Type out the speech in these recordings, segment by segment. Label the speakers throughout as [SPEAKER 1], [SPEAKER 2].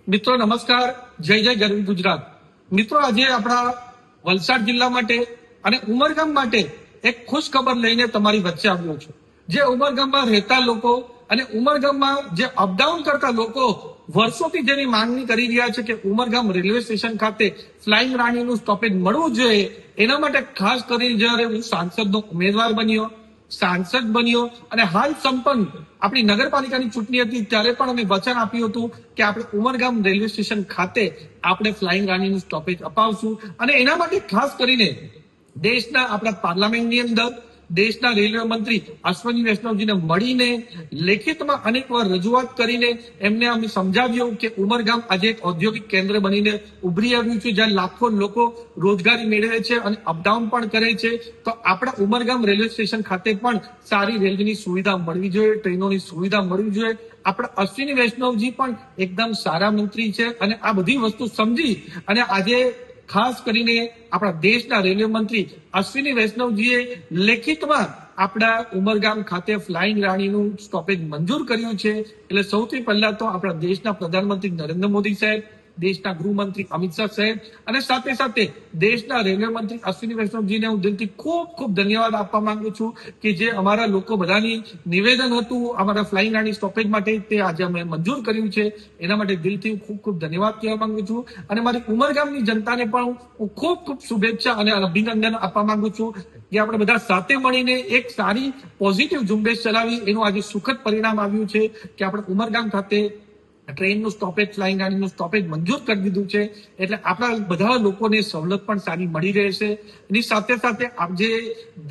[SPEAKER 1] મિત્રો નમસ્કાર, જય જય ગરવી ગુજરાત. મિત્રો આજે આપણા વલસાડ જિલ્લા માટે અને ઉમરગામ માટે એક ખુશ ખબર લઈને તમારી વચ્ચે આવ્યો છું. જે ઉમરગામમાં રહેતા લોકો અને ઉમરગામમાં જે અપડાઉન કરતા લોકો વર્ષોથી જેની માંગણી કરી રહ્યા છે કે ઉમરગામ રેલવે સ્ટેશન ખાતે ફ્લાઇંગ રાણીનું સ્ટોપેજ મળવું જોઈએ, એના માટે ખાસ કરીને જ્યારે હું સાંસદનો ઉમેદવાર બન્યો, સાંસદ બન્યો અને હાલ સંપન્ન આપણી નગરપાલિકાની ચૂંટણી હતી ત્યારે પણ અમે વચન આપ્યું હતું કે આપણે ઉમરગામ રેલવે સ્ટેશન ખાતે આપણે ફ્લાઇંગ રાણીનું સ્ટોપેજ અપાવશું. અને એના માટે ખાસ કરીને દેશના આપણા પાર્લામેન્ટની અંદર દેશના રેલવે મંત્રી અશ્વિની વૈષ્ણવજીને મળીને લેખિતમાં અનેક વાર રજૂઆત કરીને એમને અમે સમજાવ્યું કે ઉમરગામ આજે એક ઔદ્યોગિક કેન્દ્ર બનીને ઉભરી આવ્યું છે, જ્યાં લાખો લોકો રોજગારી મેળવે છે અને અપડાઉન પણ કરે છે. તો આપણા ઉમરગામ રેલવે સ્ટેશન ખાતે પણ સારી રેલવેની સુવિધા મળવી જોઈએ, ટ્રેનોની સુવિધા મળવી જોઈએ. આપણા અશ્વિની વૈષ્ણવજી પણ એકદમ સારા મંત્રી છે અને આ બધી વસ્તુ સમજી અને આજે ખાસ કરીને આપણા દેશના રેલવે મંત્રી અશ્વિની વૈષ્ણવજીએ લેખિતમાં આપણા ઉમરગામ ખાતે ફ્લાઇંગ રાણીનું સ્ટોપેજ મંજૂર કર્યું છે. એટલે સૌથી પહેલા તો આપણા દેશના પ્રધાનમંત્રી નરેન્દ્ર મોદી સાહેબ, દેશના ગૃહમંત્રી અમિત શાહ સાહેબ અને સાથે સાથે દેશના રેલવે મંત્રી અશ્વિની વૈષ્ણવજીને હું દિલથી ખૂબ ખૂબ ધન્યવાદ આપવા માંગુ છું કે જે અમારા લોકો બધાની નિવેદન હતું અમારા ફ્લાઇંગ રાણી સ્ટોપેજ માટે, તે આજે અમે મંજૂર કર્યું છે. એના માટે દિલથી હું ખૂબ ખૂબ ધન્યવાદ કહેવા માંગુ છું અને મારી ઉમરગામની જનતાને પણ હું ખૂબ ખૂબ શુભેચ્છા અને અભિનંદન આપવા માંગુ છું કે આપણે બધા સાથે મળીને એક સારી પોઝિટિવ ઝુંબેશ ચલાવી એનું આજે સુખદ પરિણામ આવ્યું છે કે આપણે ઉમરગામ ખાતે ટ્રેનનું સ્ટોપેજ, ફ્લાઇંગ રાણીનું સ્ટોપેજ મંજૂર કરી દીધું છે. એટલે આપણા બધા લોકોને સવલત પણ સારી મળી રહેશે. એની સાથે સાથે આજે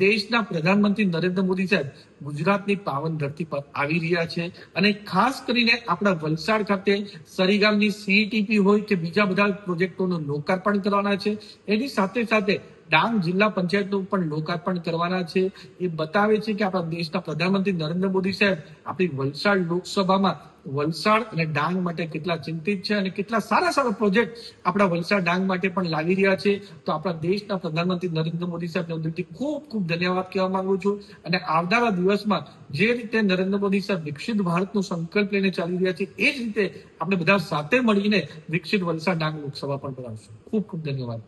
[SPEAKER 1] દેશના પ્રધાનમંત્રી નરેન્દ્ર મોદી સાહેબ ગુજરાતની પાવન ધરતી પર આવી રહ્યા છે અને ખાસ કરીને આપણા વલસાડ ખાતે સરીગામની સીઈટીપી હોય કે બીજા બધા પ્રોજેક્ટોનું લોકાર્પણ કરવાના છે. એની સાથે સાથે ડાંગ જિલ્લા પંચાયતનું પણ લોકાર્પણ કરવાના છે. એ બતાવે છે કે આપણા દેશના પ્રધાનમંત્રી નરેન્દ્ર મોદી સાહેબ આપણી વલસાડ લોકસભામાં વલસાડ અને ડાંગ માટે કેટલા ચિંતિત છે અને કેટલા સારા સારા પ્રોજેક્ટ આપણા વલસાડ ડાંગ માટે પણ લાવી રહ્યા છે. તો આપણા દેશના પ્રધાનમંત્રી નરેન્દ્ર મોદી સાહેબને દિલથી ખૂબ ખૂબ ધન્યવાદ કહેવા માંગુ છું. અને આવનારા દિવસમાં જે રીતે નરેન્દ્ર મોદી સાહેબ વિકસિત ભારતનો સંકલ્પ લઈને ચાલી રહ્યા છે એ જ રીતે આપણે બધા સાથે મળીને વિકસિત વલસાડ ડાંગ લોકસભા પણ કરાવશું. ખૂબ ખૂબ ધન્યવાદ.